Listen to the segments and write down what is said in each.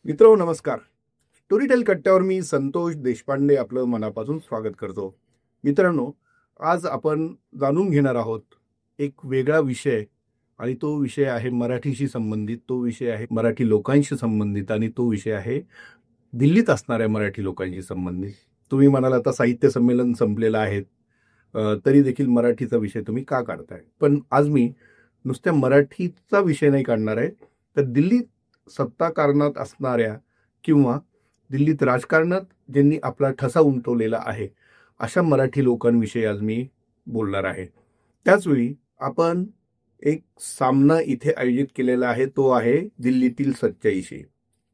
मित्रांनो नमस्कार. स्टोरीटेल कट्ट्यावर मी संतोष देशपांडे आपलं मनापासून स्वागत करतो. मित्रांनो, आज आपण जाणून घेणार आहोत एक वेगळा विषय आणि तो विषय आहे मराठीशी संबंधित, तो विषय आहे मराठी लोकांशी संबंधित आणि तो विषय आहे दिल्लीत असणाऱ्या मराठी लोकांशी संबंधित. तुम्ही म्हणाल आता साहित्य संमेलन संपलेलं आहे, तरी देखील मराठीचा विषय तुम्ही का काढताय? पण आज मी नुसत्या मराठीचा विषय नाही काढणार आहे, तर दिल्लीत सत्ता कारणात असणाऱ्या किंवा दिल्लीत राजकारणात ज्यांनी आपला ठसा उमटवलेला आहे अशा मराठी लोकांविषयी आज मी बोलणार आहे. त्याचवेळी आपण एक सामना इथे आयोजित केलेला आहे, तो आहे दिल्लीतील सच्चाईशी,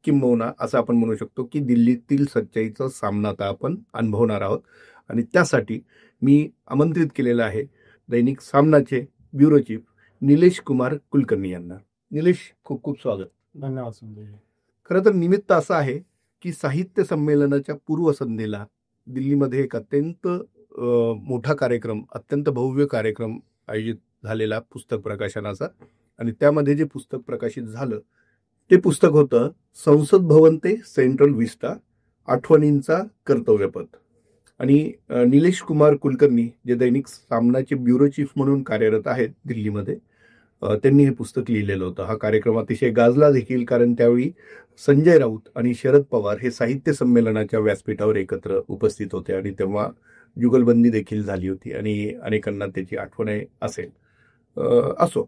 किंबहुना असं आपण म्हणू शकतो की दिल्लीतील सच्चाईचा सामना आता आपण अनुभवणार आहोत. आणि त्यासाठी मी आमंत्रित केलेलं आहे दैनिक सामनाचे ब्युरो चीफ निलेश कुमार कुलकर्णी यांना. निलेश, खूप खूप स्वागत. धन्यवाद संजय. खरं तर निमित्त असं आहे की साहित्य संमेलनाच्या पूर्वसंध्येला दिल्लीमध्ये एक अत्यंत मोठा कार्यक्रम, अत्यंत भव्य कार्यक्रम आयोजित झालेला पुस्तक प्रकाशनाचा. आणि त्यामध्ये जे पुस्तक प्रकाशित झालं ते पुस्तक होतं संसद भवन ते सेंट्रल विस्टा, आठवणींचा कर्तव्यपथ. आणि निलेश कुमार कुलकर्णी जे दैनिक सामनाचे ब्युरो चीफ म्हणून कार्यरत आहेत दिल्लीमध्ये, त्यांनी हे पुस्तक लिहिलेलं होतं. हा कार्यक्रम अतिशय गाजला देखील, कारण त्यावेळी संजय राऊत आणि शरद पवार हे साहित्य संमेलनाच्या व्यासपीठावर एकत्र उपस्थित होते आणि तेव्हा जुगलबंदी देखील झाली होती आणि अनेकांना त्याची आठवण असेल. असो,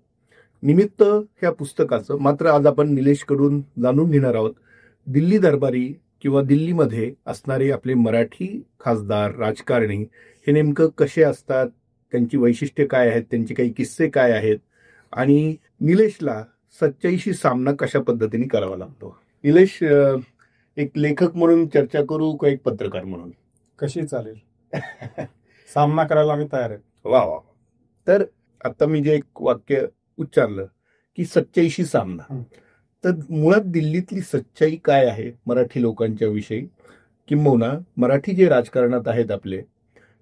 निमित्त ह्या पुस्तकाचं मात्र आज आपण निलेशकडून जाणून घेणार आहोत दिल्ली दरबारी किंवा दिल्लीमध्ये असणारे आपले मराठी खासदार, राजकारणी हे नेमकं कसे असतात, त्यांची वैशिष्ट्ये काय आहेत, त्यांचे काही किस्से काय आहेत आणि निलेशला सच्चाईशी सामना कशा पद्धतीने करावा लागतो. निलेश, एक लेखक म्हणून चर्चा करू का एक पत्रकार म्हणून? कशी चालेल. सामना करायला आम्ही तयार आहे. वा वा. तर आता मी जे एक वाक्य उच्चारलं की सच्चाईशी सामना, तर मुळात दिल्लीतली सच्चाई काय आहे मराठी लोकांच्या विषयी, किंबहुना मराठी जे राजकारणात आहेत आपले,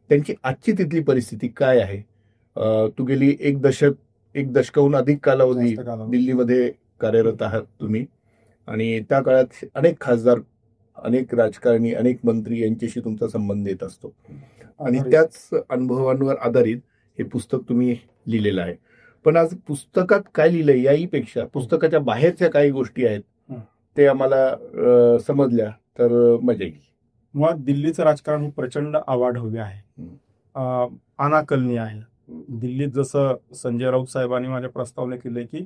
त्यांची आजची तिथली परिस्थिती काय आहे? तू गेली एक दशकाहून अधिक कालावधी दिल्लीमध्ये कार्यरत आहात तुम्ही, आणि त्या काळात अनेक खासदार, अनेक राजकारणी, अनेक मंत्री यांच्याशी तुमचा संबंध येत असतो आणि त्याच अनुभवांवर आधारित हे पुस्तक तुम्ही लिहिलेलं आहे. पण आज पुस्तकात काय लिहिलंय याही पेक्षा पुस्तकाच्या बाहेरच्या काही गोष्टी आहेत ते आम्हाला समजल्या तर मजा येईल. मुळात दिल्लीचं राजकारण हे प्रचंड आवाढव्य आहे, अनाकलनीय आहे. दिल्लीत जसं संजय राऊत साहेबांनी माझ्या प्रस्तावने केले की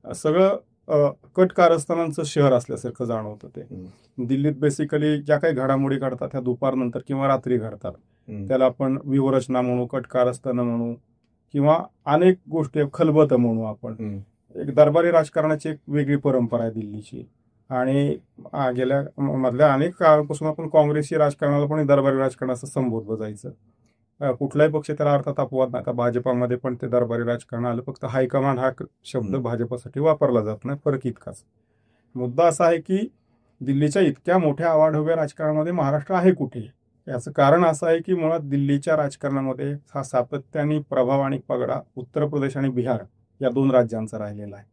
सगळं कट कारस्थानांचं शहर असल्यासारखं जाणवतं. ते दिल्लीत बेसिकली ज्या काही घडामोडी घडतात त्या दुपारनंतर किंवा रात्री घडतात. त्याला आपण व्यूहरचना म्हणू, कट कारस्थानं म्हणू किंवा अनेक गोष्टी खलबत म्हणू आपण. एक दरबारी राजकारणाची एक वेगळी परंपरा आहे दिल्लीची. आणि गेल्या मधल्या अनेक काळापासून आपण काँग्रेसची राजकारणाला पण दरबारी राजकारण असं संबोधलं जायचं. कुठलाही पक्ष त्याला अर्थात अपवाद नाही. आता भाजपामध्ये पण ते दरबारी राजकारण आलं, फक्त हायकमांड हा शब्द भाजपासाठी वापरला जात नाही, फरक इतकाच. मुद्दा असा आहे की दिल्लीच्या इतक्या मोठ्या आवाढव्य राजकारणामध्ये महाराष्ट्र आहे कुठे? याचं कारण असं आहे की मुळात दिल्लीच्या राजकारणामध्ये हा सातत्याने प्रभाव आणि पगडा उत्तर प्रदेश आणि बिहार या दोन राज्यांचा राहिलेला आहे.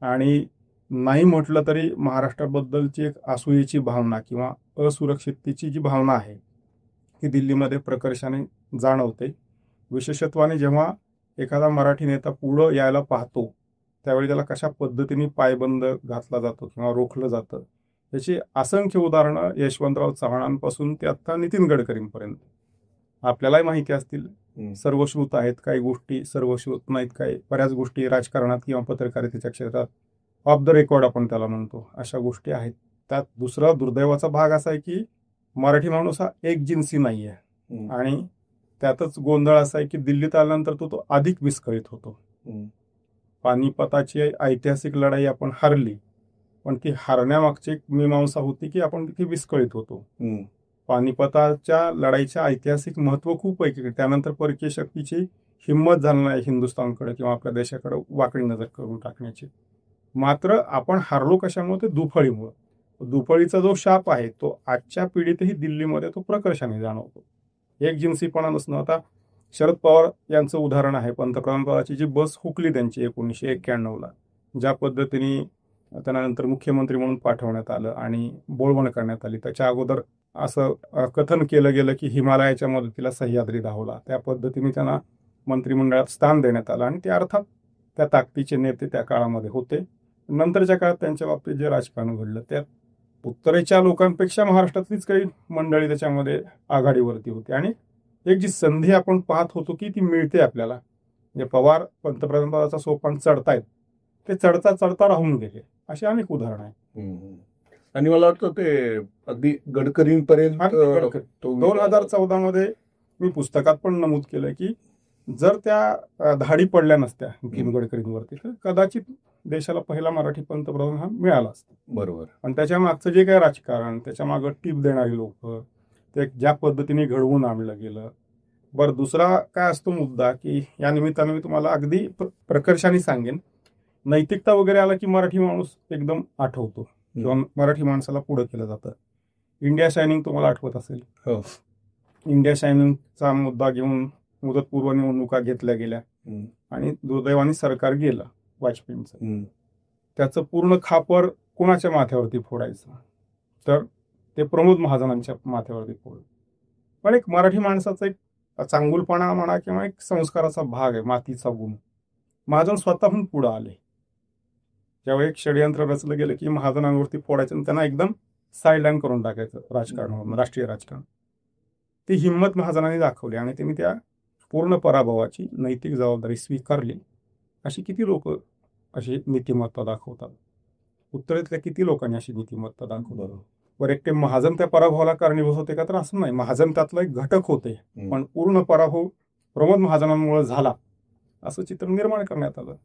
आणि नाही म्हटलं तरी महाराष्ट्राबद्दलची एक असूयेची भावना किंवा असुरक्षिततेची जी भावना आहे ही दिल्लीमध्ये प्रकर्षाने जाणवते. विशेषत्वाने जेव्हा एखादा मराठी नेता पुढं यायला पाहतो त्यावेळी त्याला कशा पद्धतीने पायबंद घातला जातो किंवा रोखलं जातं याची असंख्य उदाहरणं यशवंतराव चव्हाणांपासून ते आता नितीन गडकरींपर्यंत आपल्यालाही माहिती असतील. सर्वश्रुत आहेत काही गोष्टी, सर्वश्रुत नाहीत काही. बऱ्याच गोष्टी राजकारणात किंवा पत्रकारितेच्या क्षेत्रात ऑफ द रेकॉर्ड आपण त्याला म्हणतो, अशा गोष्टी आहेत. त्यात दुसरा दुर्दैवाचा भाग असा आहे की मराठी माणूस हा एक जिन्सी नाही आहे. आणि त्यातच गोंधळ असा आहे की दिल्लीत आल्यानंतर तो अधिक विस्कळीत होतो. पानिपताची ऐतिहासिक लढाई आपण हारली, पण ती हारण्यामागची एक मीमांसा होती की आपण तिथे विस्कळीत होतो. पानिपताच्या लढाईचं ऐतिहासिक महत्व खूप आहे की त्यानंतर परकीय शक्तीची हिंमत झाली नाही हिंदुस्थानकडे किंवा आपल्या देशाकडे वाकडी नजर करून टाकण्याची. मात्र आपण हारलो कशामुळे? ते दुफळीमुळे. दुफळीचा जो शाप आहे तो आजच्या पिढीतही दिल्लीमध्ये तो प्रकर्षाने जाणवतो. एक जिन्सीपणा नसणं. आता शरद पवार यांचं उदाहरण आहे. पंतप्रधान पदाची जी बस हुकली त्यांची 1991ला, ज्या पद्धतीने त्यानंतर मुख्यमंत्री म्हणून पाठवण्यात आलं आणि बोलवण करण्यात आली. त्याच्या अगोदर असं कथन केलं गेलं की हिमालयाच्या मदतीला सह्याद्री धावला. त्या पद्धतीने त्यांना मंत्रिमंडळात स्थान देण्यात आलं आणि ते अर्थात त्या ताकदीचे नेते त्या काळामध्ये होते. नंतरच्या काळात त्यांच्या बाबतीत जे राजकारण घडलं त्यात उत्तरेच्या लोकांपेक्षा महाराष्ट्रातलीच काही मंडळी त्याच्यामध्ये आघाडीवरती होती आणि एक जी संधी आपण पाहत होतो की ती मिळते आपल्याला. म्हणजे पवार पंतप्रधानपदाचा सोपान चढतायत, ते चढता चढता राहून गेले, अशी अनेक उदाहरणं आहेत. आणि मला वाटतं ते अगदी गडकरींपर्यंत 2014 मध्ये मी पुस्तकात पण नमूद केलंय की जर त्या धाडी पडल्या नसत्या नितीन गडकरींवरती तर कदाचित देशाला पहिला मराठी पंतप्रधान हा मिळाला असता. बरोबर. आणि त्याच्या मागचं जे काही राजकारण, त्याच्या मागं टीप देणारी लोक, ते ज्या पद्धतीने घडवून आणलं गेलं. बरं, दुसरा काय असतो मुद्दा की या निमित्ताने मी तुम्हाला अगदी प्रकर्षाने सांगेन, नैतिकता वगैरे आला की मराठी माणूस एकदम आठवतो किंवा मराठी माणसाला पुढे केलं जातं. इंडिया शायनिंग तुम्हाला आठवत असेल. हो. इंडिया शायनिंगचा मुद्दा घेऊन मुदतपूर्व निवडणुका घेतल्या गेल्या आणि दुर्दैवाने सरकार गेलं वाजपेयींचं. त्याचं पूर्ण खापर कोणाच्या माथ्यावरती फोडायचं, तर ते प्रमोद महाजनांच्या माथ्यावरती फोडलं. पण एक मराठी माणसाचा एक चांगुलपणा म्हणा किंवा एक संस्काराचा भाग आहे, मातीचा गुण. महाजन स्वतःहून पुढे आले. ज्यावेळी एक षडयंत्र रचलं गेलं की महाजनांवरती फोडायचं आणि त्यांना एकदम साईडलाईन करून टाकायचं राजकारणावरून, राष्ट्रीय राजकारण. ती हिंमत महाजनांनी दाखवली आणि त्यांनी त्या पूर्ण पराभवाची नैतिक जबाबदारी स्वीकारली. अशी किती लोक अशी नीतिमत्ता दाखवतात? उत्तरेतल्या किती लोकांनी अशी नीतिमत्ता दाखवतात? बरं, एकटे महाजन त्या पराभवाला कारणीभूत होते का? तर असं नाही. महाजन त्यातला एक घटक होते, पण पूर्ण पराभव प्रमोद महाजनांमुळे झाला असं चित्र निर्माण करण्यात आलं.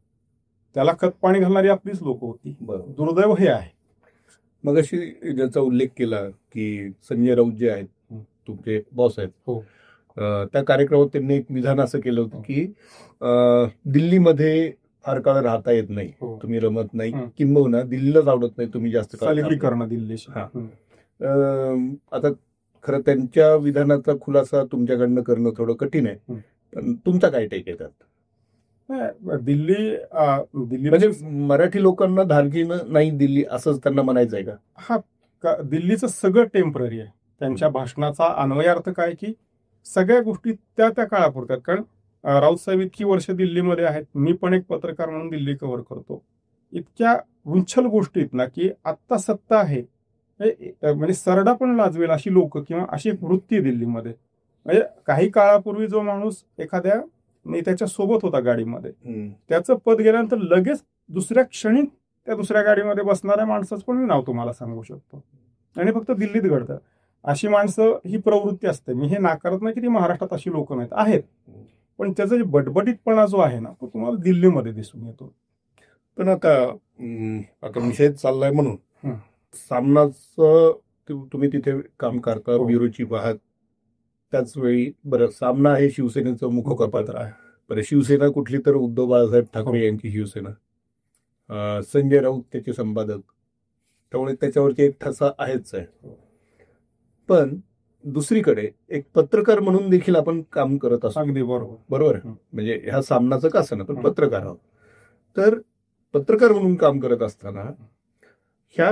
त्याला खत पाणी घालणारी आपलीच लोक होती. दुर्दैव हे आहे. मग अशी ज्याचा उल्लेख केला की संजय राऊत जे आहेत तुमचे बॉस आहेत, त्या कार्यक्रमात त्यांनी एक विधान असं केलं होतं की दिल्लीमध्ये फार काळ राहता येत नाही, तुम्ही रमत नाही, किंबहुना दिल्लीलाच आवडत नाही, तुम्ही जास्त काळ दिल्लीशी. आता खरं त्यांच्या विधानाचा खुलासा तुमच्याकडनं करणं थोडं कठीण आहे, पण तुमचा काय टेक आहे त्यात? दिल्ली म्हणजे मराठी लोकांना धारजीनं नाही दिल्ली असंच त्यांना म्हणायचं आहे का? हा, दिल्लीचं सगळं टेम्पररी आहे. त्यांच्या भाषणाचा अन्वयार्थ काय की सगळ्या गोष्टी त्या त्या काळापुरत्यात. कारण राऊत साहेब इतकी वर्ष दिल्लीमध्ये आहेत, मी पण एक पत्रकार म्हणून दिल्ली कव्हर करतो. इतक्या उंछल गोष्टी आहेत ना की आत्ता सत्ता आहे म्हणजे सरडा पण लाजवेल अशी लोक किंवा अशी एक वृत्ती दिल्लीमध्ये. म्हणजे काही काळापूर्वी जो माणूस एखाद्या नेत्याच्या सोबत होता गाडीमध्ये, त्याचं पद गेल्यानंतर लगेच दुसऱ्या क्षणी त्या दुसऱ्या गाडीमध्ये बसणाऱ्या माणसाचं पण मी नाव तुम्हाला सांगू शकतो. आणि फक्त दिल्लीत घडतं. अशी माणसं ही प्रवृत्ती असते. मी हे नाकारत नाही की ती महाराष्ट्रात अशी लोक नाहीत, आहेत, पण त्याचा जे बटबटीतपणा जो आहे ना तो तुम्हाला दिल्लीमध्ये दिसून येतो. पण आता विषय चाललाय म्हणून सामनाचं तुम्ही तिथे काम करता, ब्युरोची पाहत, त्याच वेळी बरं सामना हे शिवसेनेचं मुखपत्र आहे. बरं, शिवसेना कुठली तर उद्धव बाळासाहेब ठाकरे यांची शिवसेना, संजय राऊत त्याचे संपादक, त्यामुळे त्याच्यावरती एक ठसा आहेच आहे. पण दुसरीकडे एक पत्रकार म्हणून देखील आपण काम करत असतो. अगदी बरोबर. म्हणजे ह्या सामनाचं का असं ना, पण पत्रकार आहोत. तर पत्रकार म्हणून काम करत असताना ह्या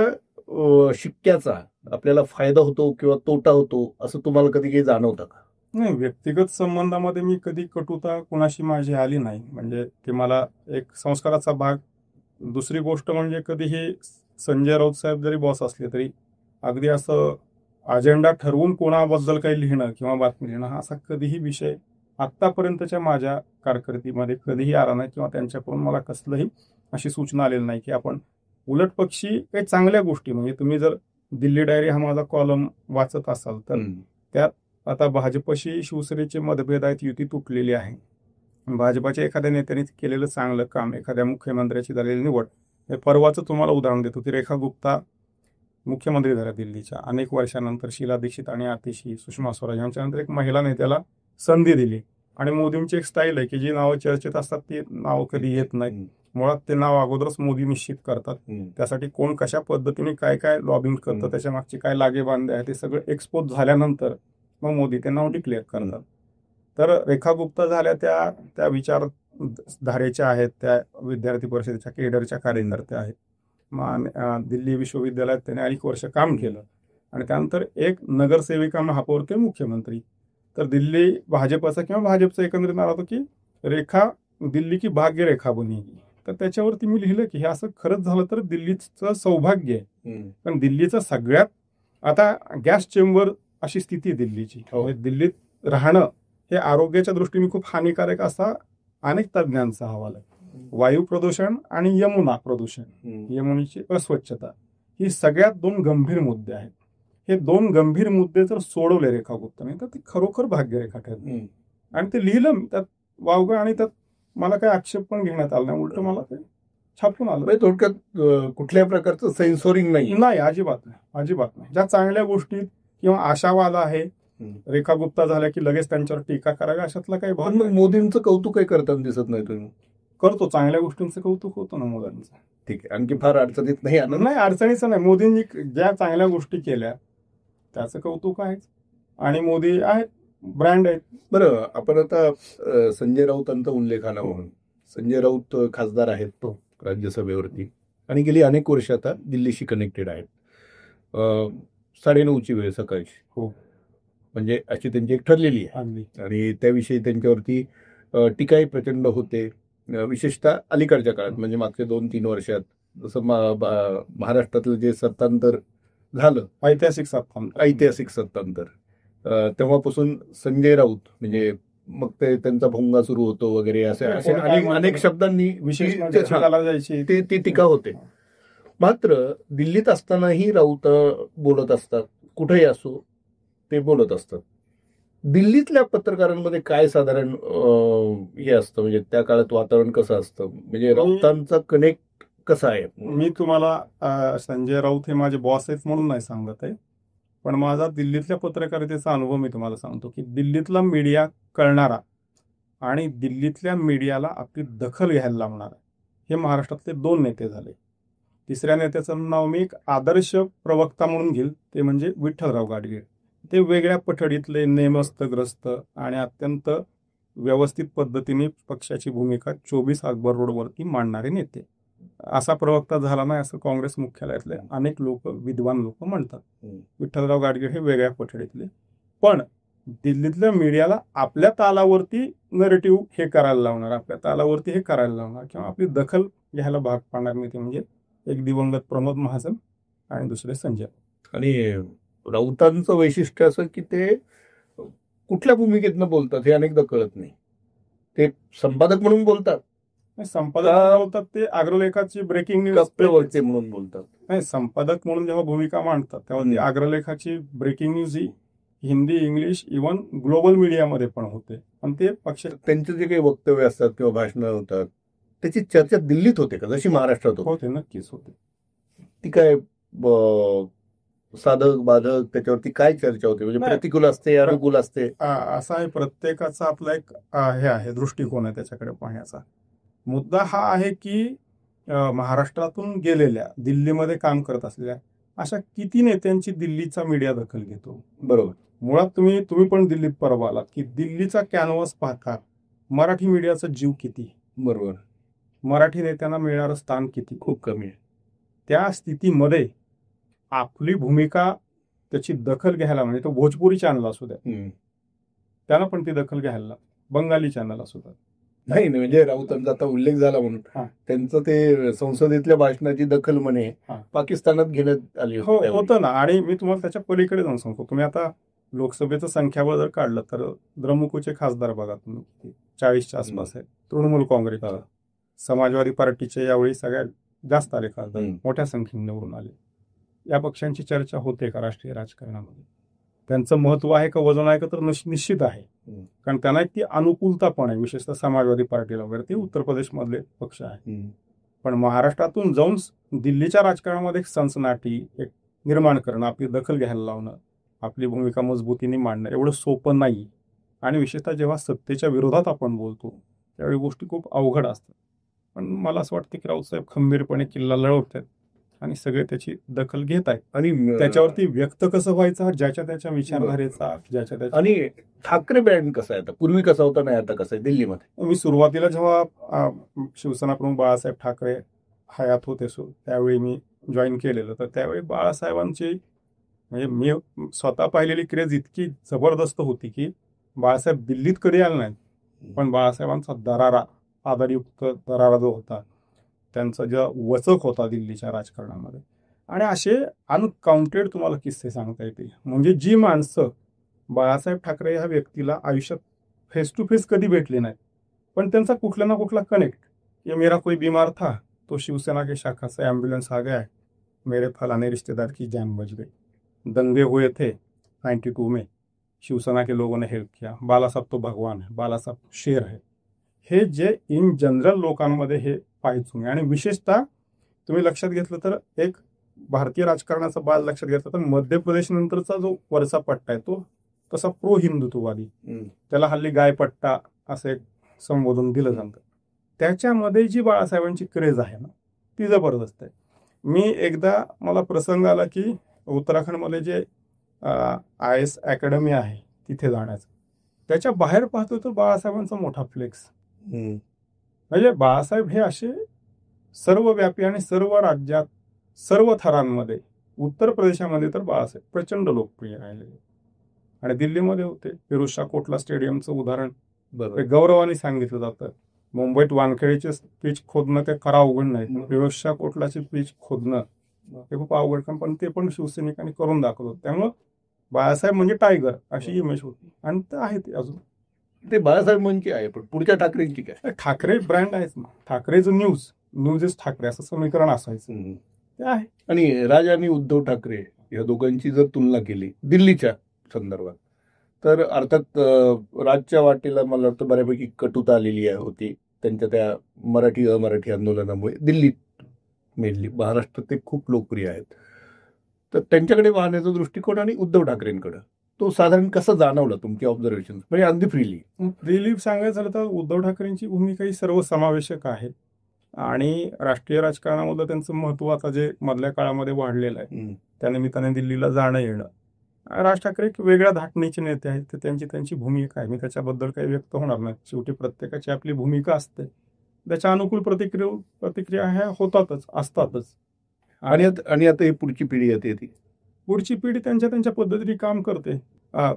शिक्क्याचा आपल्याला फायदा होतो किंवा तोटा होतो असं तुम्हाला कधी काही जाणवतं का? नाही, व्यक्तिगत संबंधामध्ये मी कधी कटुता कोणाशी माझी आली नाही. म्हणजे ते मला एक संस्काराचा भाग. दुसरी गोष्ट म्हणजे कधीही संजय राऊत साहेब जरी बॉस असले तरी अगदी असं अजेंडा ठरवून कोणाबद्दल काही लिहिणं किंवा बातमी लिहिणं हा असा कधीही विषय आत्तापर्यंतच्या माझ्या कारकिर्दीमध्ये कधीही आला नाही किंवा त्यांच्याकडून मला कसलंही अशी सूचना आलेली नाही की आपण उलट पक्षी काही चांगल्या गोष्टी. म्हणजे तुम्ही जर दिल्ली डायरी हा माझा कॉलम वाचत असाल तर त्यात आता भाजपशी शिवसेनेचे मतभेद आहेत, युती तुटलेली आहे. भाजपाच्या एखाद्या नेत्याने केलेलं चांगलं काम, एखाद्या मुख्यमंत्र्याची झालेली निवड, हे परवाचं तुम्हाला उदाहरण देतो की रेखा गुप्ता मुख्यमंत्री झाल्या दिल्लीच्या. अनेक वर्षानंतर शीला दीक्षित आणि आतिशी, सुषमा स्वराज यांच्यानंतर एक महिला नेत्याला संधी दिली. आणि मोदींची एक स्टाईल आहे की जी नावं चर्चेत असतात ती नावं कधी येत नाहीत. मुळात ते नाव अगोदरच मोदी निश्चित करतात. त्यासाठी कोण कशा पद्धतीने काय काय लॉबिंग करतं, त्याच्या मागची काय लागेबांधे आहे ते सगळं एक्सपोज झाल्यानंतर मग मोदी ते नाव डिक्लेअर करतात. तर रेखा गुप्ता झाल्या त्या विचारधारेच्या आहेत, त्या विद्यार्थी परिषदेच्या केडरच्या कार्यकर्त्या आहेत. दिल्ली विश्वविद्यालयात त्याने अनेक वर्ष काम केलं आणि त्यानंतर एक नगरसेविका महापौर ते मुख्यमंत्री. तर दिल्ली भाजपचा किंवा भाजपचा एकंदरीत नाव होतं की रेखा दिल्ली की भाग्यरेखा बनेगी. तर त्याच्यावरती मी लिहिलं की हे असं खरंच झालं तर दिल्लीचं सौभाग्य आहे. पण दिल्लीचं सगळ्यात आता गॅस चेंबर अशी स्थिती आहे दिल्लीची. दिल्लीत राहणं हे आरोग्याच्या दृष्टीने खूप हानिकारक असा अनेक तज्ज्ञांचा अहवाल आहे. वायू प्रदूषण आणि यमुना प्रदूषण, यमुनेची अस्वच्छता, ही सगळ्यात 2 गंभीर मुद्दे आहेत. हे 2 गंभीर मुद्दे जर सोडवले रेखा गुप्ताने तर ती खरोखर भाग्यरेखा ठरली. आणि ते लिहिलं त्यात वावगं आणि त्यात मला काही आक्षेप पण घेण्यात आला नाही. उलट मला ते छापून आलं. थोडक्यात कुठल्या प्रकारचं सेन्सोरिंग नाही, अजिबात नाही. ज्या चांगल्या गोष्टीत किंवा आशावाद आहे रेखा गुप्ता झाल्या की लगेच त्यांच्यावर टीका करावी अशातला काही भाग मग मोदींचं कौतुकही करताना दिसत नाही तुम्ही. करतो, चांगल्या गोष्टींचं कौतुक होतं ना मोदींचं. ठीक आहे, आणखी फार अडचणीत नाही आलं. नाही, अडचणीचं नाही. मोदींनी ज्या चांगल्या गोष्टी केल्या त्याचं कौतुक आहेच आणि मोदी आहेत, ब्रँड आहेत. बरं, आपण आता संजय राऊतांचा उल्लेख आला म्हणून. संजय राऊत खासदार आहेत राज्यसभेवरती आणि गेली अनेक वर्ष आता दिल्लीशी कनेक्टेड आहेत. 9:30ची वेळ सकाळची. हो, म्हणजे अशी त्यांची एक ठरलेली आहे आणि त्याविषयी त्यांच्यावरती टीकाही प्रचंड होते, विशेषतः अलीकडच्या काळात. म्हणजे मागच्या 2-3 वर्षात जसं महाराष्ट्रातलं जे सत्तांतर झालं, ऐतिहासिक सत्तांतर, तेव्हापासून संजय राऊत म्हणजे मग ते त्यांचा भोंगा सुरू होतो वगैरे असे अनेक शब्दांनी ती टीका होते. मात्र दिल्लीत असतानाही राऊत बोलत असतात, कुठेही असो ते बोलत असतात. दिल्लीतल्या पत्रकारांमध्ये काय साधारण हे असतं, म्हणजे त्या काळात वातावरण कसं असतं, म्हणजे राऊतांचा कनेक्ट कसा आहे? मी तुम्हाला संजय राऊत हे माझे बॉस आहेत म्हणून नाही सांगत आहे, पण माझा दिल्लीतल्या पत्रकारितेचा अनुभव मी तुम्हाला सांगतो की दिल्लीतला मीडिया कळणारा आणि दिल्लीतल्या मीडियाला आपली दखल घ्यायला लावणारा हे महाराष्ट्रातले 2 नेते झाले. तिसऱ्या नेत्याचं नाव मी एक आदर्श प्रवक्ता म्हणून घेईल, ते म्हणजे विठ्ठलराव गाडगीळ. ते वेगळ्या पठडीतले, नेमस्तग्रस्त आणि अत्यंत व्यवस्थित पद्धतीने पक्षाची भूमिका 24 अकबर रोडवरती मांडणारे नेते. असा प्रवक्ता झाला नाही असं काँग्रेस मुख्यालयातले अनेक लोक, विद्वान लोक म्हणतात. विठ्ठलराव गाडगीळ हे वेगळ्या पठडीतले, पण दिल्लीतल्या मीडियाला आपल्या तालावरती नरेटिव्ह हे करायला लावणार, आपल्या तालावरती हे करायला लावणार किंवा आपली दखल घ्यायला भाग पाडणार नेते म्हणजे एक दिवंगत प्रमोद महाजन आणि दुसरे संजय. आणि राऊतांचं वैशिष्ट्य असं की ते कुठल्या भूमिकेतनं बोलतात हे अनेकदा कळत नाही. ते संपादक म्हणून बोलतात, संपादक बोलतात, ते अग्रलेखाची ब्रेकिंग न्यूज म्हणून बोलतात. नाही, संपादक म्हणून जेव्हा भूमिका मांडतात तेव्हा ती अग्रलेखाची ब्रेकिंग न्यूज ही हिंदी, इंग्लिश, इव्हन ग्लोबल मीडियामध्ये पण होते. आणि ते पक्ष त्यांचे जे काही वक्तव्य असतात किंवा भाषणं होतात त्याची चर्चा दिल्लीत होते का जशी महाराष्ट्रात होते? नक्कीच होते. ती काय साधक बाधक त्याच्यावरती काय चर्चा होते, म्हणजे प्रतिकूल असते, अनुकूल असते? असा आहे, प्रत्येकाचा आपला एक हे आहे दृष्टिकोन आहे त्याच्याकडे पाहण्याचा. मुद्दा हा आहे की महाराष्ट्रातून गेलेल्या, दिल्लीमध्ये काम करत असलेल्या अशा किती नेत्यांची दिल्लीचा मीडिया दखल घेतो? बरोबर. मुळात तुम्ही पण दिल्लीत परवा आलात की दिल्लीचा कॅनव्हास पाहता मराठी मीडियाचा जीव किती? बरोबर. मराठी नेत्यांना मिळणारं स्थान किती? खूप कमी आहे. त्या स्थितीमध्ये आपली भूमिका, त्याची दखल घ्यायला, म्हणजे तो भोजपुरी चॅनल असू द्या, त्याला पण ती दखल घ्यायला, बंगाली चॅनल असू द्या. नाही, म्हणजे राऊतांचा आता उल्लेख झाला म्हणून त्यांचं ते संसदेतल्या भाषणाची दखल म्हणे पाकिस्तानात घेण्यात आली होतं ना. आणि मी तुम्हाला त्याच्या पलीकडे जाऊन सांगतो. तुम्ही आता लोकसभेचं संख्याबळ जर काढलं तर द्रमुकचे खासदार बघा तुम्ही, 40च्या आसपास आहे. तृणमूल काँग्रेस, समाजवादी पार्टीचे यावेळी सगळ्यात जास्त आले खासदार, मोठ्या संख्येने निवडून आले. या पक्षांची चर्चा होते का राष्ट्रीय राजकारणामध्ये? त्यांचं महत्व आहे का, वजन आहे का? तर निश्चित आहे, कारण त्यांना ती अनुकूलता पण आहे, विशेषतः समाजवादी पार्टीला वगैरे. ते उत्तर प्रदेशमधले पक्ष आहे. पण महाराष्ट्रातून जाऊन दिल्लीच्या राजकारणामध्ये एक सनसनाटी एक निर्माण करणं, आपली दखल घ्यायला लावणं, आपली भूमिका मजबूतीने मांडणं एवढं सोपं नाही. आणि विशेषतः जेव्हा सत्तेच्या विरोधात आपण बोलतो त्यावेळी गोष्टी खूप अवघड असतात. पण मला असं वाटतं की राऊतसाहेब खंबीरपणे किल्ला लढवत आहेत आणि सगळे त्याची दखल घेत आहेत. आणि त्याच्यावरती व्यक्त कसं व्हायचं, ज्याच्या त्याच्या विचारधारेचा, ज्याच्या त्याच्या. आणि ठाकरे ब्रँड कसा आहे आता? पूर्वी कसा होता, नाही आता कसं आहे दिल्लीमध्ये? मी सुरुवातीला जेव्हा शिवसेना प्रमुख बाळासाहेब ठाकरे हयात होते त्यावेळी मी जॉईन केलेलं. तर त्यावेळी बाळासाहेबांची म्हणजे मी स्वतः पाहिलेली क्रेज इतकी जबरदस्त होती की बाळासाहेब दिल्लीत कधी आले नाहीत, पण बाळासाहेबांचा दरारा, आदरयुक्त दरारा जो होता, त्यांचा जो वचक होता दिल्लीच्या राजकारणामध्ये, आणि असे अनकाउंटेड तुम्हाला किस्से सांगता येतील. म्हणजे जी माणसं बाळासाहेब ठाकरे ह्या व्यक्तीला आयुष्यात फेस टू फेस कधी भेटले नाहीत, पण त्यांचा कुठला ना कुठला कनेक्ट, ये मेरा कोई बीमार था तो शिवसेना के शाखा से एम्बुलेंस आ गया, मेरे फलाने रिश्तेदार की जान बच गई, दंगे हुए थे 92 में, शिवसेना के लोगों ने हेल्प किया, बाला साहब तो भगवान है, बाला साहब शेर है. हे जे इन जनरल लोकांमध्ये हे पाहायचो. आणि विशेषतः तुम्ही लक्षात घेतलं तर एक भारतीय राजकारणाचा बाज लक्षात घेतला तर मध्य प्रदेश नंतरचा जो वरचा पट्टा आहे तो तसा प्रो हिंदुत्ववादी, त्याला हल्ली गायपट्टा असं एक संबोधन दिलं जातं. त्याच्यामध्ये जी बाळासाहेबांची क्रेज आहे ना ती जबरदस्त आहे. मी एकदा मला प्रसंग आला की उत्तराखंडमध्ये जे IAS अकॅडमी आहे तिथे जाण्याचं, त्याच्या बाहेर पाहतो तर बाळासाहेबांचा मोठा फ्लेक्स. म्हणजे बाळासाहेब हे असे सर्वव्यापी आणि सर्व राज्यात सर्व थरांमध्ये, उत्तर प्रदेशामध्ये तर बाळासाहेब प्रचंड लोकप्रिय राहिले. आणि दिल्लीमध्ये होते. फिरोजशाह कोटला स्टेडियमचं उदाहरण गौरवाने सांगितलं जातं. मुंबईत वानखेडेचे पिच खोदणं ते खरा अवघड नाही, फिरोजशाह कोटलाची पिच खोदणं ते खूप अवघड काम, पण ते पण शिवसैनिकांनी करून दाखवलं. त्यामुळं बाळासाहेब म्हणजे टायगर अशी इमेज होती, आणि ते आहे ते अजून. ते बाळासाहेबांची आहे, पण पुढच्या ठाकरेंची काय? ठाकरे ब्रँड आहेच ना, ठाकरेचं न्यूज इज ठाकरे असं समीकरण असायचं ते आहे. आणि राज आणि उद्धव ठाकरे या दोघांची जर तुलना केली दिल्लीच्या संदर्भात, तर अर्थात राजच्या वाटेला मला वाटतं बऱ्यापैकी कटुता आलेली होती त्यांच्या त्या मराठी अमराठी आंदोलनामुळे. दिल्लीत मेनली, महाराष्ट्रात ते खूप लोकप्रिय आहेत. तर त्यांच्याकडे पाहण्याचा दृष्टिकोन आणि उद्धव ठाकरेंकडे तो साधारण कसा जाणवला तुमची ऑब्झर्वेशन, म्हणजे अगदी फ्रीली सांगायचं झालं तर उद्धव ठाकरेंची भूमिका ही सर्वसमावेशक आहे, आणि राष्ट्रीय राजकारणामध्ये त्यांचं महत्व आता जे मधल्या काळामध्ये वाढलेलं आहे, त्यानिमित्ताने दिल्लीला जाणं येणं. राज ठाकरे एक वेगळ्या धाटणीचे नेते आहेत, तर त्यांची भूमिका आहे, मी त्याच्याबद्दल काही व्यक्त होणार नाही. शेवटी प्रत्येकाची आपली भूमिका असते, त्याच्या अनुकूल प्रतिक्रिया ह्या होतातच, असतातच. आणि आता ही पुढची पिढी येते, ती पुढची पिढी त्यांच्या पद्धतीने काम करते.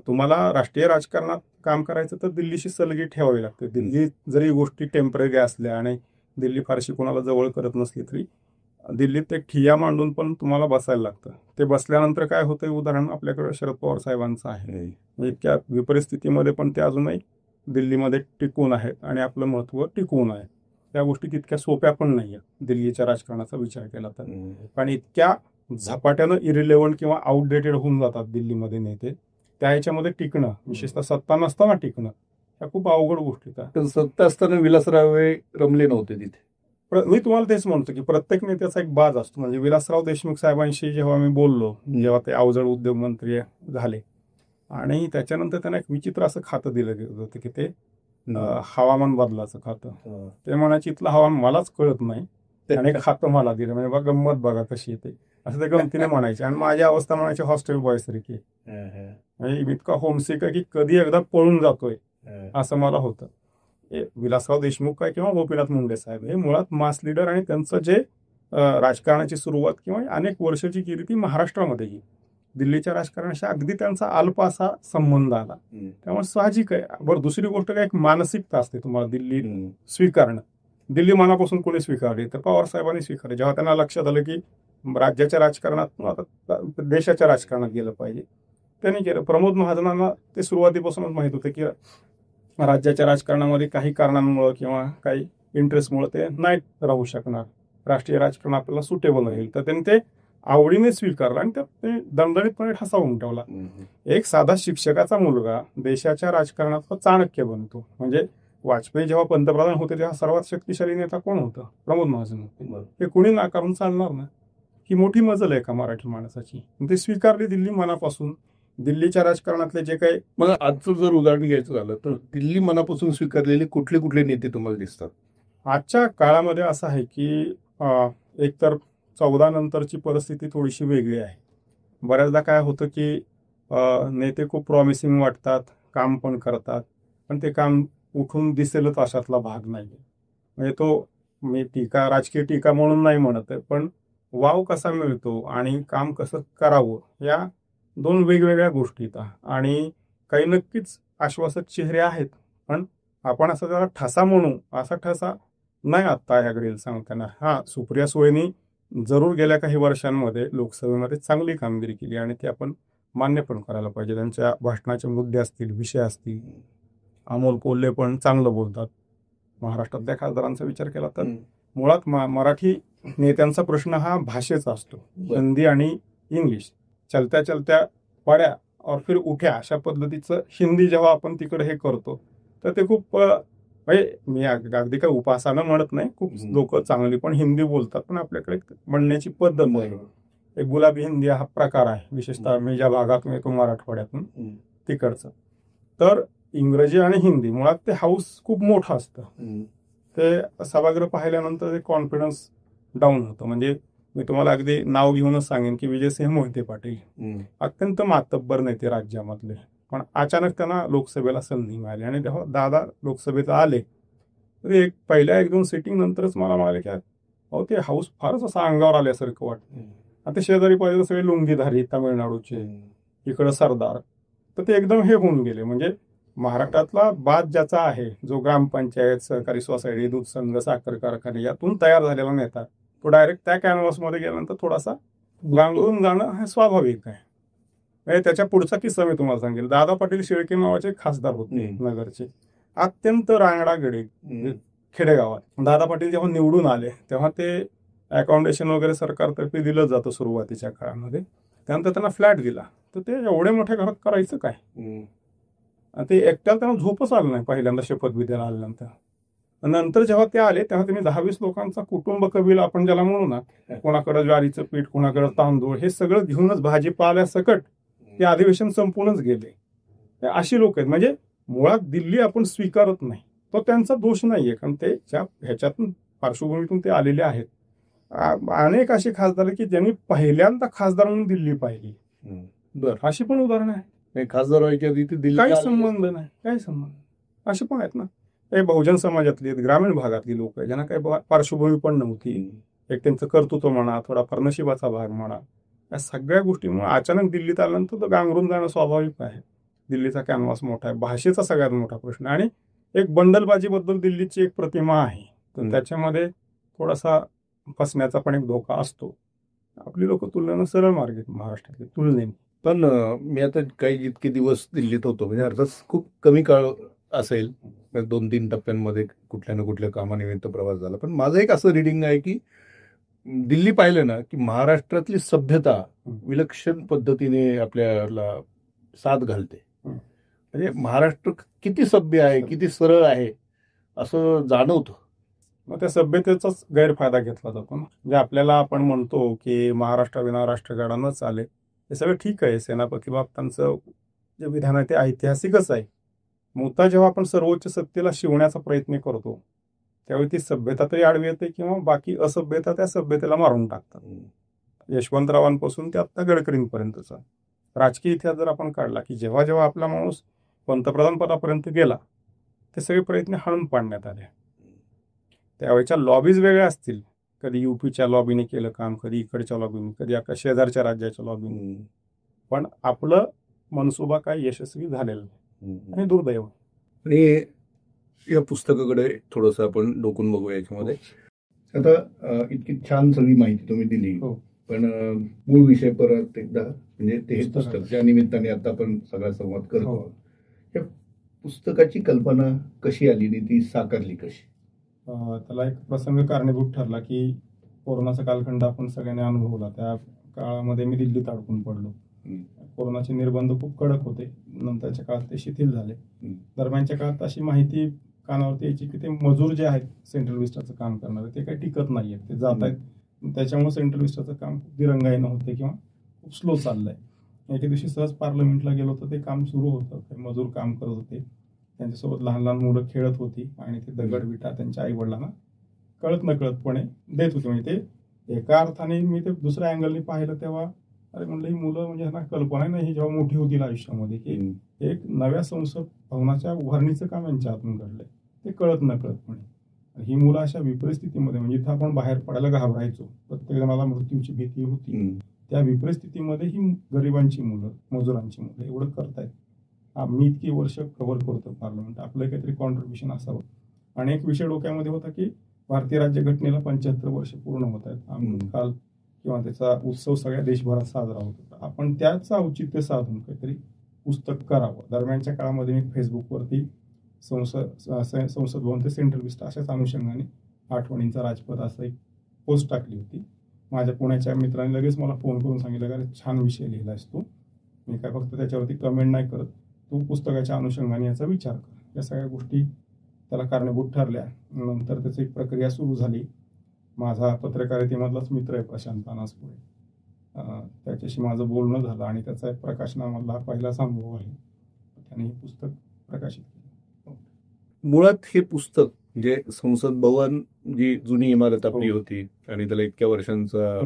तुम्हाला राष्ट्रीय राजकारणात काम करायचं तर दिल्लीशी सलगी ठेवावी लागते. दिल्ली जरी गोष्टी टेम्पररी असल्या आणि दिल्ली फारशी कोणाला जवळ करत नसली तरी दिल्लीत एक ठिय्या मांडून पण तुम्हाला बसायला लागतं. ते बसल्यानंतर काय होतं, उदाहरण आपल्याकडे शरद पवार साहेबांचं आहे. इतक्या विपरीत स्थितीमध्ये पण ते अजूनही दिल्लीमध्ये टिकून आहेत आणि आपलं महत्त्व टिकवून आहे. त्या गोष्टी तितक्या सोप्या पण नाही आहेत दिल्लीच्या राजकारणाचा विचार केला तर. पण इतक्या झपाट्यानं इरिलेव्हंट किंवा आउटडेटेड होऊन जातात दिल्लीमध्ये नेते, त्या ह्याच्यामध्ये टिकणं, विशेषतः सत्ता नसताना टिकणं, ह्या खूप अवघड गोष्टी. तर सत्ता असताना विलासराव रमले नव्हते तिथे. मी तुम्हाला तेच म्हणतो की प्रत्येक नेत्याचा एक बाज असतो. म्हणजे विलासराव देशमुख साहेबांशी जेव्हा मी बोललो, जेव्हा ते अवजड उद्योग मंत्री झाले, आणि त्याच्यानंतर त्यांना एक विचित्र असं खातं दिलं गेलं होतं की ते हवामान बदलाचं खातं. ते म्हणायचे इथलं हवामान मलाच कळत नाही आणि एक खातं मला दिलं, म्हणजे बघा गंमत बघा कशी येते, असं ते गमतीने म्हणायचे. आणि माझी अवस्था म्हणायची हॉस्टेल बॉय सारखी, म्हणजे इतका होमसिक आहे की कधी एकदा पळून जातोय असं मला होतं. विलासराव देशमुख काय किंवा गोपीनाथ मुंडे साहेब हे मुळात मास लीडर, आणि त्यांचं जे राजकारणाची सुरुवात किंवा अनेक वर्षाची कीर्ती महाराष्ट्रामध्येही दिल्लीच्या राजकारणाशी अगदी त्यांचा अल्प असा संबंध आला. त्यामुळे साहजिक आहे. बरं, दुसरी गोष्ट काय, एक मानसिकता असते तुम्हाला दिल्ली स्वीकारणं. दिल्ली मनापासून कोणी स्वीकारली तर पवार साहेबांनी स्वीकारली. जेव्हा त्यांना लक्षात आलं की राज्याच्या राजकारणात आता देशाच्या राजकारणात गेलं पाहिजे, त्यांनी केलं. प्रमोद महाजनांना ते सुरुवातीपासूनच माहित होतं की राज्याच्या राजकारणामध्ये काही कारणांमुळे किंवा काही इंटरेस्टमुळे ते नाही राहू शकणार, राष्ट्रीय राजकारण आपल्याला सुटेबल होईल, तर त्यांनी ते आवडीने स्वीकारलं आणि त्यात ते दणदणीतपणे ठसा ठेवला. एक साधा शिक्षकाचा मुलगा देशाच्या राजकारणात चाणक्य बनतो. म्हणजे वाजपेयी जेव्हा पंतप्रधान होते तेव्हा सर्वात शक्तिशाली नेता कोण होतं? प्रमोद महाजन होते. हे कोणी नाकारून चालणार ना. ही मोठी मजल आहे का मराठी माणसाची, ते स्वीकारली दिल्ली मनापासून. दिल्लीच्या राजकारणातले जे काही, मग आजचं जर उदाहरण घ्यायचं झालं तर दिल्ली मनापासून स्वीकारलेले कुठले कुठले नेते तुम्हाला दिसतात आजच्या काळामध्ये? असं आहे की एकतर 14 नंतरची परिस्थिती थोडीशी वेगळी आहे. बऱ्याचदा काय होतं की नेते खूप प्रॉमिसिंग वाटतात, काम पण करतात, पण ते काम उठून दिसेलच अशातला भाग नाही. म्हणजे तो मी टीका, राजकीय टीका म्हणून नाही म्हणत आहे, पण वाव कसा मिळतो आणि काम कसं करावं या दोन वेगवेगळ्या गोष्टी आहेत. आणि काही नक्कीच आश्वासक चेहरे आहेत, पण आपण असं त्याला ठसा म्हणू असा ठसा नाही आत्ता ह्या घडीला सांगता येणार. हा, सुप्रिया सुळेंनी जरूर गेल्या काही वर्षांमध्ये लोकसभेमध्ये चांगली कामगिरी केली आणि ते आपण मान्य पण करायला पाहिजे. त्यांच्या भाषणाचे मुद्दे असतील, विषय असतील. अमोल कोल्हे पण चांगलं बोलतात. महाराष्ट्रातल्या खासदारांचा विचार केला तर मुळात मराठी नेत्यांचा प्रश्न हा भाषेचा असतो. हिंदी आणि इंग्लिश चलत्या चलत्या पड्या और फिर उठ्या अशा पद्धतीचं हिंदी जेव्हा आपण तिकडे हे करतो तर ते खूप म्हणजे मी अगदी काही उपासानं म्हणत नाही, खूप लोक चांगली पण हिंदी बोलतात, पण आपल्याकडे म्हणण्याची पद्धत आहे. एक गुलाबी हिंदी हा प्रकार आहे, विशेषतः मी ज्या भागातून येतो मराठवाड्यातून तिकडचं. तर इंग्रजी आणि हिंदी मुळात ते हाऊस खूप मोठं असतं. ते सभागृह पाहिल्यानंतर ते कॉन्फिडन्स डाऊन होतं. म्हणजे मी तुम्हाला अगदी नाव घेऊनच सांगेन की विजयसिंह मोहिते पाटील अत्यंत मातब्बर नेते राज्यामधले, पण अचानक त्यांना लोकसभेला संधी मिळाली आणि तेव्हा दादा लोकसभेत आले तर एक पहिल्या 1-2 सिटिंग नंतरच मला म्हणाले की अहो ते हाऊस फारच असं अंगावर आल्यासारखं वाटतं. आता शेजारी पाहिजे सगळे लुंगीधारी तामिळनाडूचे, इकडं सरदार, तर ते एकदम हे होऊन गेले. म्हणजे महाराष्ट्रातला बाद ज्याचा आहे, जो ग्रामपंचायत, सहकारी सोसायटी, दूध संघ, साखर कारखाने यातून तयार झालेला नेता, तो डायरेक्ट त्या कॅनव्हासमध्ये गेल्यानंतर थोडासा गांगरून जाणं हे स्वाभाविक आहे. म्हणजे त्याच्या पुढचा किस्सा मी तुम्हाला सांगेल. दादा पाटील शेळके नावाचे खासदार होते नगरचे, अत्यंत रांगडा गडे खेडेगावात. दादा पाटील जेव्हा निवडून आले तेव्हा ते अकॉमोडेशन वगैरे सरकारतर्फे दिलं जातं सुरुवातीच्या काळामध्ये. त्यानंतर त्यांना फ्लॅट दिला, तर ते एवढ्या मोठ्या घरात करायचं काय? ते एकट्याला त्यांना झोपच आलं नाही पहिल्यांदा शपथविधीला आल्यानंतर. नंतर जेव्हा ते आले तेव्हा त्यांनी 10-20 लोकांचा कुटुंब कबील आपण ज्याला म्हणू ना, कोणाकडे ज्वारीचं पीठ, कोणाकडे तांदूळ, हे सगळं घेऊनच भाजीपाल्या सकट ते अधिवेशन संपूनच गेले. अशी लोक आहेत. म्हणजे मुळात दिल्ली आपण स्वीकारत नाही, तो त्यांचा दोष नाहीये, कारण ते ह्याच्यातून पार्श्वभूमीतून ते आलेले आहेत. अनेक असे खासदार की ज्यांनी पहिल्यांदा खासदार म्हणून दिल्ली पाहिली, अशी पण उदाहरणं आहेत. खासदार व्हायच्या आधी ते दिल्ली काही संबंध नाही, काही संबंध, असे पण आहेत ना. हे बहुजन समाजातली ग्रामीण भागातली लोक आहेत ज्यांना काही पार्श्वभूमी पण नव्हती. एक त्यांचं कर्तृत्व म्हणा, थोडाफार नशिबाचा भाग म्हणा, या सगळ्या गोष्टीमुळे अचानक दिल्लीत आल्यानंतर तो गांगरून जाणं स्वाभाविक आहे. दिल्लीचा कॅनव्हास मोठा आहे, भाषेचा सगळ्यात मोठा प्रश्न, आणि एक बंडलबाजीबद्दल दिल्लीची एक प्रतिमा आहे, तर त्याच्यामध्ये थोडासा फसण्याचा पण एक धोका असतो. आपली लोक तुलनेनं सरळ मार्ग आहेत महाराष्ट्रातले तुलनेने. पण मी आता काही इतके दिवस दिल्लीत होतो, म्हणजे अर्थात खूप कमी काळ असेल, 2-3 टप्प्यांमध्ये कुठल्या ना कुठल्या कामानिमित्त प्रवास झाला. पण माझं एक असं रिडिंग आहे की दिल्ली पाहिलं ना की महाराष्ट्रातली सभ्यता विलक्षण पद्धतीने आपल्याला साथ घालते. म्हणजे महाराष्ट्र किती सभ्य आहे, किती सरळ आहे असं जाणवतं. मग त्या सभ्यतेचाच गैरफायदा घेतला जातो ना. म्हणजे आपल्याला आपण म्हणतो की महाराष्ट्राविना राष्ट्रगाडा न चाले, हे सगळं ठीक आहे. सेनापती बाबतांचं जे विधान आहे ते ऐतिहासिकच आहे. मुद्दा जेव्हा आपण सर्वोच्च सत्तेला शिवण्याचा प्रयत्न करतो त्यावेळी ती सभ्यता तरी आडवी येते किंवा बाकी असभ्यता त्या सभ्यतेला मारून टाकतात. यशवंतरावांपासून ते आत्ता गडकरींपर्यंतचा राजकीय इतिहास जर आपण काढला की जेव्हा जेव्हा आपला माणूस पंतप्रधान पदापर्यंत गेला ते सगळे प्रयत्न हाणून पाडण्यात आले. त्यावेळेच्या लॉबीज वेगळ्या असतील, कधी युपीच्या लॉबीने केलं काम, कधी इकडच्या लॉबीने, कधी एका शेजारच्या राज्याच्या लॉबीने, पण आपलं मनसुबा काही यशस्वी झालेलं नाही आणि दुर्दैव. आणि या पुस्तकाकडे थोडंसं आपण डोकून बघूया. याच्यामध्ये आता इतकी छान सगळी माहिती तुम्ही दिली, पण मूळ विषय परत एकदा, म्हणजे ते हे पुस्तक ज्या निमित्ताने आता आपण सगळा संवाद करतो, या पुस्तकाची कल्पना कशी आली आणि ती साकारली कशी? त्याला एक प्रसंग कारणीभूत ठरला की कोरोनाचा कालखंड आपण सगळ्यांनी अनुभवला. त्या काळामध्ये मी दिल्लीत अडकून पडलो. कोरोनाचे निर्बंध खूप कडक होते, नंतरच्या काळात ते शिथिल झाले. दरम्यानच्या काळात अशी माहिती कानावरती यायची की ते मजूर जे आहेत सेंट्रल विस्टाचं काम करणारे ते काही टिकत नाहीयेत, ते जात आहेत. त्याच्यामुळे सेंट्रल विस्टाचं काम खूप दिरंगाईनं होते किंवा खूप स्लो चाललंय. एके दिवशी सहज पार्लमेंटला गेलो तर ते काम सुरू होतं. ते मजूर काम करत होते, त्यांच्यासोबत लहान लहान मुलं खेळत होती आणि ते दगड विटा त्यांच्या आई वडिलांना कळत नकळतपणे देत होते. म्हणजे ते एका अर्थाने मी ते दुसऱ्या अँगलने पाहिलं तेव्हा अरे म्हणलं ही मुलं म्हणजे ह्यांना कल्पना नाही जेव्हा मोठी होतील आयुष्यामध्ये की एक नव्या संसद भवनाच्या उभारणीचं काम यांच्या हातून घडलंय, ते कळत नकळतपणे. ही मुलं अशा विपरीत स्थितीमध्ये, म्हणजे इथं आपण बाहेर पडायला घाबरायचो, प्रत्येक जणाला मृत्यूची भीती होती, त्या विपरीत स्थितीमध्ये ही गरिबांची मुलं, मजुरांची मुलं एवढं करतायत. मी इतकी वर्ष कव्हर करतो पार्लमेंट, आपलं काहीतरी कॉन्ट्रीब्युशन असावं. आणि एक विषय डोक्यामध्ये होता की भारतीय राज्यघटनेला 75 वर्ष पूर्ण होत आहेत, अमृतकाल किंवा त्याचा उत्सव सगळ्या देशभरात साजरा होत होता. आपण त्याचं औचित्य साधून काहीतरी पुस्तक करावं. दरम्यानच्या काळामध्ये मी फेसबुकवरती संसद भवन ते सेंट्रल विस्टा अशाच अनुषंगाने आठवणींचा राजपथ असं एक पोस्ट टाकली होती. माझ्या पुण्याच्या मित्रांनी लगेच मला फोन करून सांगितलं, अरे छान विषय लिहिलायस तू, मी काय फक्त त्याच्यावरती कमेंट नाही करत, तू पुस्तकाच्या अनुषंगाने याचा विचार कर. या सगळ्या गोष्टी त्याला कारणीभूत ठरल्या. नंतर त्याची एक प्रक्रिया सुरू झाली. माझा पत्रकारितेमधलाच मित्र आहे प्रशांत पानासपुरे, त्याच्याशी माझं बोलणं झालं आणि त्याचा एक प्रकाशनामधला पहिलाच अनुभव आहे. त्याने हे पुस्तक प्रकाशित केलं. मुळात हे पुस्तक म्हणजे संसद भवन जी जुनी इमारत आपली होती आणि त्याला इतक्या वर्षांचा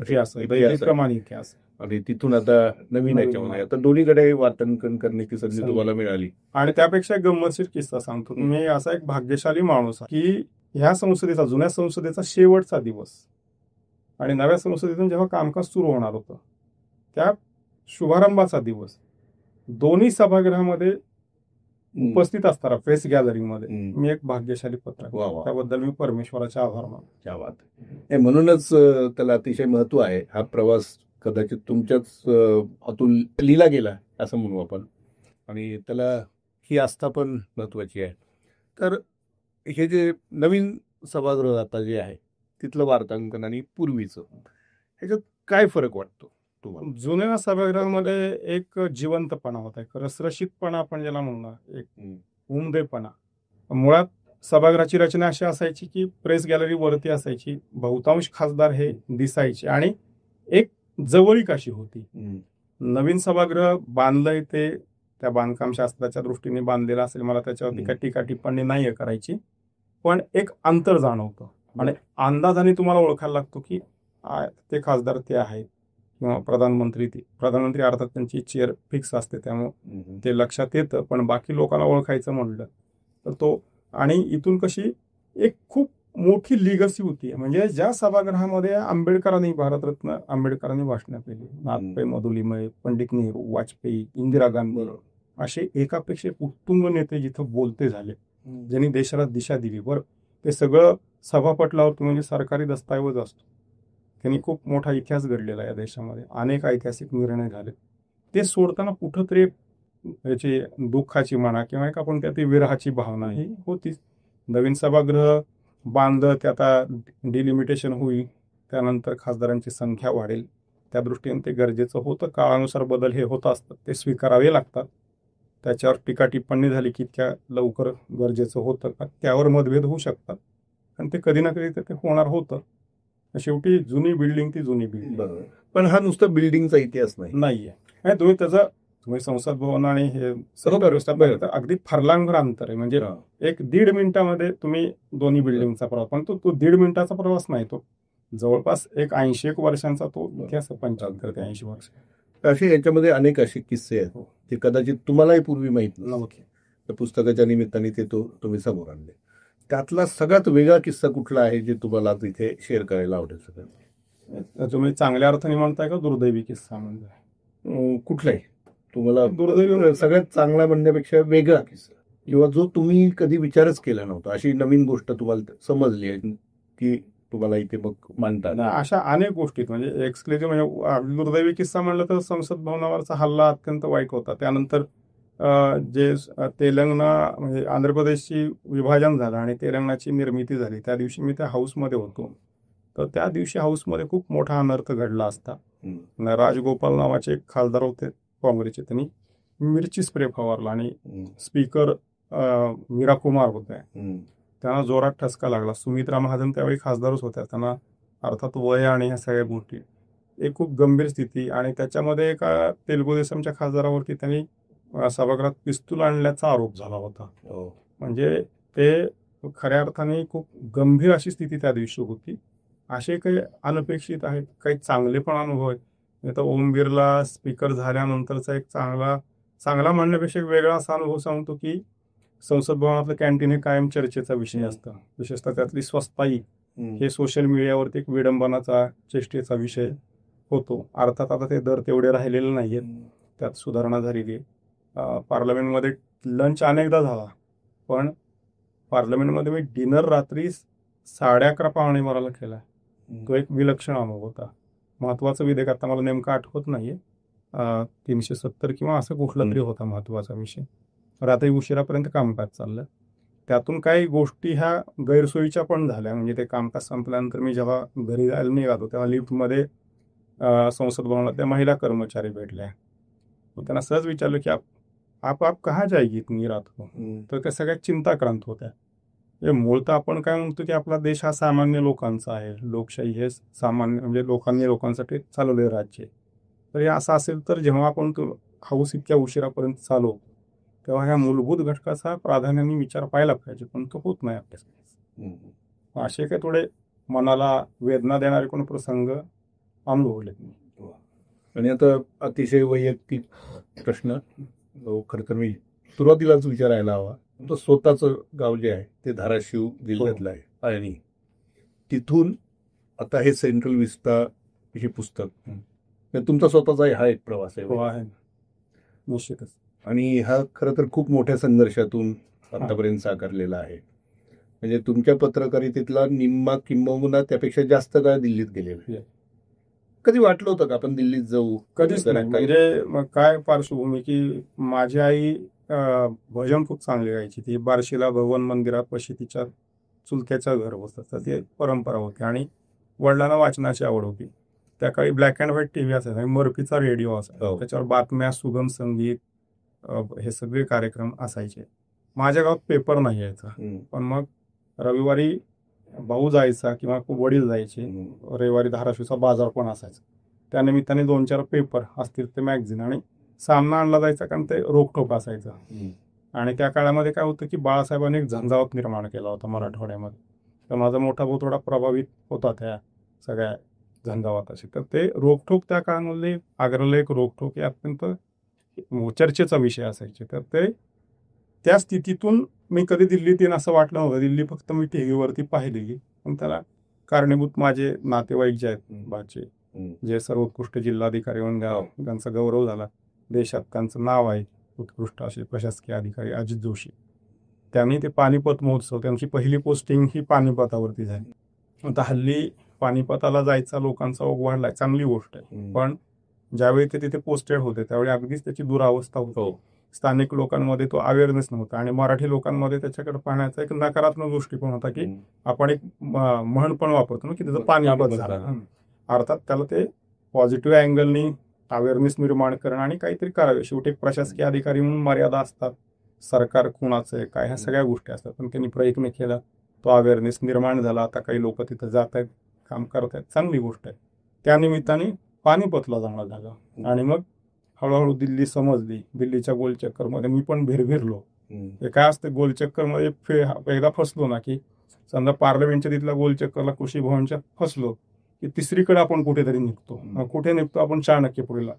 इतिहास आणि तिथून आता नवीन याच्यामध्ये आता दोन्हीकडे वाटणकन करण्याची संधी तुम्हाला मिळाली. आणि त्यापेक्षा गंमतशीर किस्सा सांगतो. मी असा एक भाग्यशाली माणूस आहे की ह्या संसदेचा, जुन्या संसदेचा शेवटचा दिवस आणि नव्या संसदेतून जेव्हा कामकाज सुरू होणार होतं त्या शुभारंभाचा दिवस, दोन्ही सभागृहामध्ये उपस्थित असताना प्रेस गॅदरिंग मध्ये मी एक भाग्यशाली पत्रकार, त्याबद्दल मी परमेश्वराचे आभार मानतो. म्हणूनच त्याला अतिशय महत्व आहे. हा प्रवास कदाचित तुमच्याच हातून लिहिला गेला असं म्हणू आपण, आणि त्याला ही आस्था पण महत्वाची आहे. तर हे जे नवीन सभागृह आता जे आहे तिथलं वार्तांकन आणि पूर्वीचं ह्याच्यात काय फरक वाटतो तुम्हाला? जुन्या सभागृहामध्ये एक जिवंतपणा होता, एक रसरशीतपणा आपण ज्याला म्हणणार, एक उमदेपणा. मुळात सभागृहाची रचना अशी असायची की प्रेस गॅलरी वरती असायची, बहुतांश खासदार हे दिसायचे आणि एक जवळीक अशी होती. नवीन सभागृह बांधलंय ते त्या बांधकाम शास्त्राच्या दृष्टीने बांधलेलं असेल, मला त्याच्यावरती काही टीका टिप्पणी नाहीये करायची, पण एक अंतर जाणवतं आणि अंदाजाने तुम्हाला ओळखायला लागतो की ते खासदार ते आहेत किंवा प्रधानमंत्री अर्थात त्यांची चेअर फिक्स असते त्यामुळे ते लक्षात येतं. पण बाकी लोकांना ओळखायचं म्हणलं तर तो, आणि इथून कशी एक खूप मोठी लिगसी होती. म्हणजे ज्या सभागृहामध्ये भारतरत्न आंबेडकरांनी भाषणं केली, नाथपै मधुलिमय, पंडित नेहरू, वाजपेयी, इंदिरा गांधी असे एकापेक्षा उत्तुंग नेते जिथं बोलते झाले, ज्यांनी देशाला दिशा दिली. बरं, ते सगळं सभापटलावरती म्हणजे सरकारी दस्तऐवज असतो. त्यांनी खूप मोठा इतिहास घडलेला आहे या देशामध्ये, अनेक ऐतिहासिक निर्णय झाले. ते सोडताना कुठंतरी याची दुःखाची म्हणा किंवा एक आपण त्यात विरहाची भावना ही होतीच. नवीन सभागृह बांधलं, ते आता डिलिमिटेशन होईल, त्यानंतर खासदारांची संख्या वाढेल, त्या दृष्टीने ते गरजेचं होतं. काळानुसार बदल हे होत असतात, ते स्वीकारावे लागतात. त्याच्यावर टीका टिप्पणी झाली की इतक्या लवकर गरजेचं होतं का, त्यावर मतभेद होऊ शकतात आणि ते कधी ना कधी ते होणार होतं. शेवटी जुनी बिल्डिंग ती जुनी बिल्डिंग. पण हा नुसता बिल्डिंगचा इतिहास नाहीये. तुम्ही संसद भवन आणि हे सर्व अगदी फरलांगभर अंतर आहे. म्हणजे 1-1.5 मिनिटामध्ये तुम्ही दोन्ही बिल्डिंगचा प्रवास, पण तो 1.5 मिनिटाचा प्रवास नाही, तो जवळपास एक 80 वर्षांचा तो इतिहास, 75 ते 80 वर्ष. असे याच्यामध्ये अनेक असे किस्से आहेत ते कदाचित तुम्हालाही पूर्वी माहित नव्हते. त्या पुस्तकाच्या निमित्ताने ते तुम्ही समोर आणले. त्यातला सगळ्यात वेगळा किस्सा कुठला आहे जे तुम्हाला इथे शेअर करायला आवडेल? सगळं तुम्ही चांगल्या अर्थाने म्हणताय का दुर्दैवी किस्सा म्हणजे कुठलाही तुम्हाला? दुर्दैवी सगळ्यात चांगला म्हणण्यापेक्षा वेगळा किस्सा, किंवा जो तुम्ही कधी विचारच केला नव्हता, अशी नवीन गोष्ट तुम्हाला समजली आहे की तुम्हाला इथे मग मानतात. अशा अनेक गोष्टी, म्हणजे एक्सक्लुझिव्ह म्हणजे दुर्दैवी किस्सा म्हणलं तर संसद भवनावरचा हल्ला अत्यंत वाईट होता. त्यानंतर जे तेलंगणा म्हणजे आंध्र प्रदेशची विभाजन झालं आणि तेलंगणाची निर्मिती झाली, त्या दिवशी मी त्या हाऊसमध्ये होतो. तर त्या दिवशी हाऊसमध्ये खूप मोठा अनर्थ घडला असता. राजगोपाल नावाचे एक खासदार होते काँग्रेसचे, त्यांनी मिरची स्प्रे फवारला आणि स्पीकर मीरा कुमार होते, त्यांना जोरात ठसका लागला. सुमित्रा महाजन त्यावेळी खासदारच होत्या, त्यांना अर्थात वय आणि ह्या सगळ्या गोष्टी, एक खूप गंभीर स्थिती. आणि त्याच्यामध्ये एका तेलुगू देसमच्या खासदारावरती त्यांनी सभागृहात पिस्तूल आणल्याचा आरोप झाला होता. म्हणजे ते खऱ्या अर्थाने खूप गंभीर अशी स्थिती त्या दिवशी होती. असे काही अनपेक्षित आहेत, काही चांगले पण अनुभव आहेत. तर ओम बिर्ला स्पीकर झाल्यानंतरचा एक चांगला म्हणण्यापेक्षा एक वेगळा असा अनुभव सांगतो की संसद भवनातलं कॅन्टीन हे कायम चर्चेचा विषय असतं. विशेषतः त्यातली स्वस्ताई हे सोशल मीडियावरती एक विडंबनाचा, चेष्टेचा विषय होतो. अर्थात आता ते दर तेवढे राहिलेले नाहीयेत, त्यात सुधारणा झालेली आहे. पार्लमेंटमध्ये लंच अनेकदा झाला, पण पार्लमेंटमध्ये मी डिनर रात्री 11:30 पावणे बाराला केला. तो एक विलक्षण अनुभव होता. महत्वाचं विधेयक आता मला नेमकं आठवत नाहीये, 370 किंवा असं कुठला तरी होता महत्वाचा विषय. रात्री उशिरापर्यंत कामकाज चाललं. त्यातून काही गोष्टी ह्या गैरसोयीच्या पण झाल्या. म्हणजे ते कामकाज संपल्यानंतर मी जेव्हा घरी जायला निघालो तेव्हा लिफ्टमध्ये संसद भवनातल्या महिला कर्मचारी भेटल्या. त्यांना सहज विचारलं की आप कहा जाएगी इतनी रात को. तर त्या सगळ्या चिंताक्रांत होत्या. मूळतः आपण काय म्हणतो की आपला देश हा सामान्य लोकांचा आहे, लोकशाही हे सामान्य म्हणजे लोकांसाठी चालवले राज्य आहे. तर हे असं असेल तर जेव्हा आपण हाऊस इतक्या उशिरापर्यंत चालवतो तेव्हा ह्या मूलभूत घटकाचा प्राधान्याने विचार पाहिला पाहिजे, पण तो होत नाही आपल्यासाठी. असे काही थोडे मनाला वेदना देणारे कोण प्रसंग अनुभवले. आणि आता अतिशय वैयक्तिक प्रश्न, खरं तर मी सुरुवातीलाच विचारायला हवा. तो स्वतःचं गाव जे आहे ते धाराशिव जिल्ह्यातलं आहे आणि तिथून आता हे सेंट्रल विस्ता हे पुस्तक तुमचा स्वतःचा हा एक प्रवास आहे. निश्चितच. आणि हा खरं तर खूप मोठ्या संघर्षातून आतापर्यंत साकारलेला आहे. म्हणजे तुमच्या पत्रकारितेतला निम्मा किंबहुना त्यापेक्षा जास्त काळ दिल्लीत गेलेला. कधी वाटलं होतं का आपण दिल्लीत जाऊ? कधीच नाही. म्हणजे काय पार्श्वभूमी की माझी आई भजन खूप चांगली गायची. ती बार्शीला भगवान मंदिरापाशी तिच्या चुलत्याचं घर होतं, तर ती परंपरा होती. आणि वडिलांना वाचनाची आवड होती. त्या काळी ब्लॅक अँड व्हाईट टीव्ही असायचा, मर्फीचा रेडिओ असायचा, त्याच्यावर बातम्या, सुगम संगीत हे सगळे कार्यक्रम असायचे. माझ्या गावात पेपर नाही यायचा, पण मग रविवारी भाऊ जायचा किंवा वडील जायचे. रविवारी धाराशिवचा बाजार पण असायचा. त्यानिमित्ताने 2-4 पेपर असतील ते मॅगझिन आणि सामना आणला जायचा, कारण ते रोखठोक असायचं. आणि त्या काळामध्ये काय होतं की बाळासाहेबांनी एक झंझावात निर्माण केला होता मराठवाड्यामध्ये. तर माझा मोठा भाऊ थोडा प्रभावित होता त्या सगळ्या झंझावाताशी. तर ते रोखठोक त्या काळामध्ये अग्रलेख, रोखठोक हे अत्यंत चर्चेचा विषय असायचे. तर ते त्या स्थितीतून मी कधी दिल्लीत येईन असं वाटलं नव्हतं. दिल्ली फक्त मी टीव्हीवरती पाहिली, पण त्याला कारणीभूत माझे नातेवाईक जे आहेत बाचे, जे सर्वोत्कृष्ट जिल्हाधिकारी म्हणून त्यांचा गौरव झाला देशात, त्यांचं नाव आहे उत्कृष्ट असे प्रशासकीय अधिकारी अजित जोशी. त्यांनी ते पानिपत महोत्सव, त्यांची पहिली पोस्टिंग ही पानिपतावरती झाली. आता हल्ली पानिपताला जायचा लोकांचा ओघ वाढलाय, चांगली गोष्ट आहे. पण ज्यावेळी ते तिथे पोस्टेड होते त्यावेळी अगदीच त्याची दुरावस्था होती. स्थानिक लोकांमध्ये तो अवेअरनेस नव्हता आणि मराठी लोकांमध्ये त्याच्याकडे पाहण्याचा एक नकारात्मक दृष्टिकोन होता की आपण एक म्हण पण वापरतो ना की त्याचं पानिपत झालं. अर्थात त्याला ते पॉझिटिव्ह अँगलनी अवेअरनेस निर्माण करणं आणि काहीतरी करावे. शेवटी एक प्रशासकीय अधिकारी म्हणून मर्यादा असतात, सरकार कुणाचं आहे काय, ह्या सगळ्या गोष्टी असतात. पण त्यांनी प्रयत्न केला, तो अवेअरनेस निर्माण झाला. आता काही लोक तिथं जात आहेत, काम करत आहेत, चांगली गोष्ट आहे. त्यानिमित्ताने पानिपतला जाणं झालं आणि मग हळूहळू दिल्ली समजली. दिल्लीच्या गोलचक्करमध्ये मी पण भिरलो. हे काय असतं गोलचक्करमध्ये एकदा फसलो ना की समजा पार्लमेंटच्या तिथल्या गोलचक्करला, कृषी भवनच्या फसलो की तिसरीकडे आपण कुठेतरी निघतो. कुठे निघतो आपण? चाणक्यपुरीला.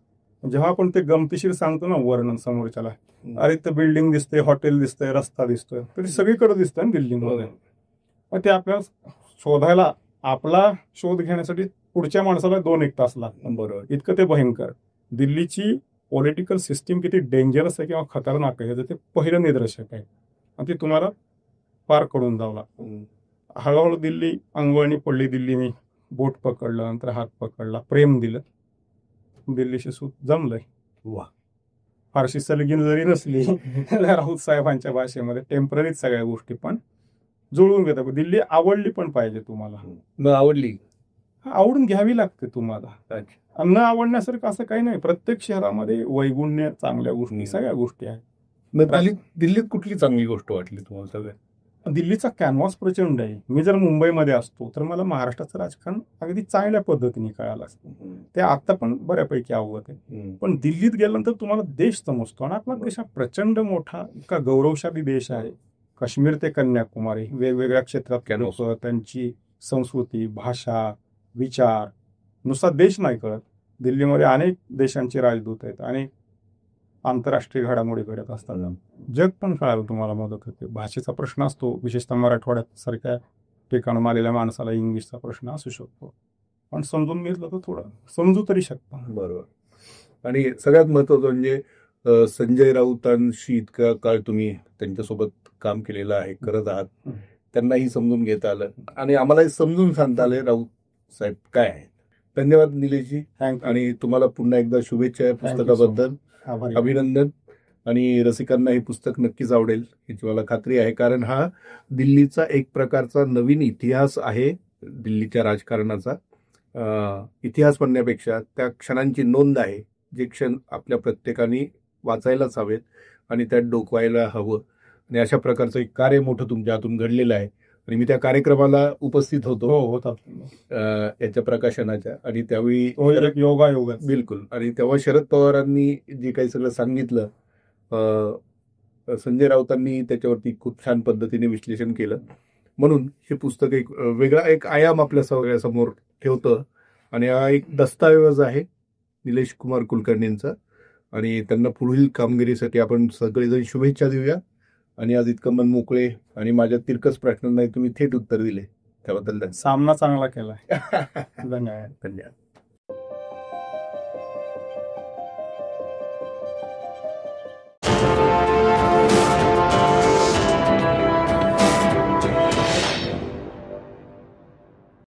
जेव्हा आपण ते गमतीशीर सांगतो ना वर्णन समोरच्याला, अरे तर बिल्डिंग दिसते, हॉटेल दिसतंय, रस्ता दिसतोय, तर सगळीकडे दिसतंय ना दिल्लीमध्ये. मग ते आपल्याला शोधायला, आपला शोध घेण्यासाठी पुढच्या माणसाला 2-1 तास लागतात. बरोबर, इतकं ते भयंकर. दिल्लीची पॉलिटिकल सिस्टीम किती डेंजरस आहे किंवा खतरनाक आहे ते पहिलं निदर्शक आहे. आणि ते तुम्हाला पार करून जावं लागतं. हळूहळू दिल्ली अंगवळणी पडली. दिल्लीने बोट पकडलं, नंतर हात पकडला, प्रेम दिलं, दिल्लीशी सूत जमलंय. वा, फारशी सलगीन जरी नसली राऊत साहेबांच्या भाषेमध्ये टेम्पररीच सगळ्या गोष्टी पण जुळवून घेतात. दिल्ली आवडली पण पाहिजे तुम्हाला. न आवडली आवडून घ्यावी लागते तुम्हाला. न आवडण्यासारखं असं काही नाही. प्रत्येक शहरामध्ये वैगुण्य, चांगल्या गोष्टी, सगळ्या गोष्टी आहेत. दिल्लीत कुठली चांगली गोष्ट वाटली तुम्हाला? सगळ्या दिल्लीचा कॅनव्हास प्रचंड आहे. मी जर मुंबईमध्ये असतो तर मला महाराष्ट्राचं राजकारण अगदी चांगल्या पद्धतीने कळालं असतं. ते आता पण बऱ्यापैकी अवगत आहे. पण दिल्लीत गेल्यानंतर तुम्हाला देश समजतो. आणि आपला देश हा प्रचंड मोठा, इतका गौरवशाली देश आहे. काश्मीर ते कन्याकुमारी, वेगवेगळ्या क्षेत्रात लोक, त्यांची संस्कृती, भाषा, विचार, नुसता देश नाही कळत. दिल्लीमध्ये अनेक देशांचे राजदूत आहेत आणि आंतरराष्ट्रीय घडामोडी घडत असतात. जग पण कळायला तुम्हाला मदत होते. भाषेचा प्रश्न असतो, विशेषतः मराठवाड्यात सारख्या ठिकाणून आलेल्या माणसाला इंग्लिशचा प्रश्न असू शकतो, पण समजून घेतलं तर थोडं समजू तरी शकतं. बरोबर. आणि सगळ्यात महत्वाचं म्हणजे संजय राऊतांशी इतका काळ तुम्ही त्यांच्यासोबत काम केलेलं आहे, करत आहात. त्यांनाही समजून घेता आलं आणि आम्हालाही समजून सांगता आले राऊत साहेब काय आहे. धन्यवाद निलेशजी. थँक्यू. आणि तुम्हाला पुन्हा एकदा शुभेच्छा या पुस्तकाबद्दल. आभारी. अभिनंदन. आणि रसिकांना हे पुस्तक नक्कीच आवडेल याची मला खात्री आहे, कारण हा दिल्लीचा एक प्रकारचा नवीन इतिहास आहे. दिल्लीच्या राजकारणाचा इतिहास म्हणण्यापेक्षा त्या क्षणांची नोंद आहे, जे क्षण आपल्या प्रत्येकाने वाचायलाच हवेत आणि त्यात डोकवायला हवं. आणि अशा प्रकारचं एक कार्य मोठं तुमच्या हातून घडलेलं आहे. आणि मी त्या कार्यक्रमाला उपस्थित होतो होता याच्या प्रकाशनाच्या. आणि त्यावेळी एक योगायोग. बिलकुल. आणि तेव्हा शरद पवारांनी जे काही सगळं सांगितलं, संजय राऊतांनी त्याच्यावरती खूप छान पद्धतीने विश्लेषण केलं. म्हणून हे पुस्तक एक वेगळा एक आयाम आपल्या सगळ्यासमोर ठेवतं. आणि हा एक दस्तऐवज आहे निलेश कुमार कुलकर्णींचा. आणि त्यांना पुढील कामगिरीसाठी आपण सगळेजण शुभेच्छा देऊया. आणि आज इतकं मन मोकळे आणि माझ्या तिरकस प्रश्नांना तुम्ही थेट उत्तर दिले त्याबद्दल सामना चांगला केला. धन्यवाद. धन्यवाद.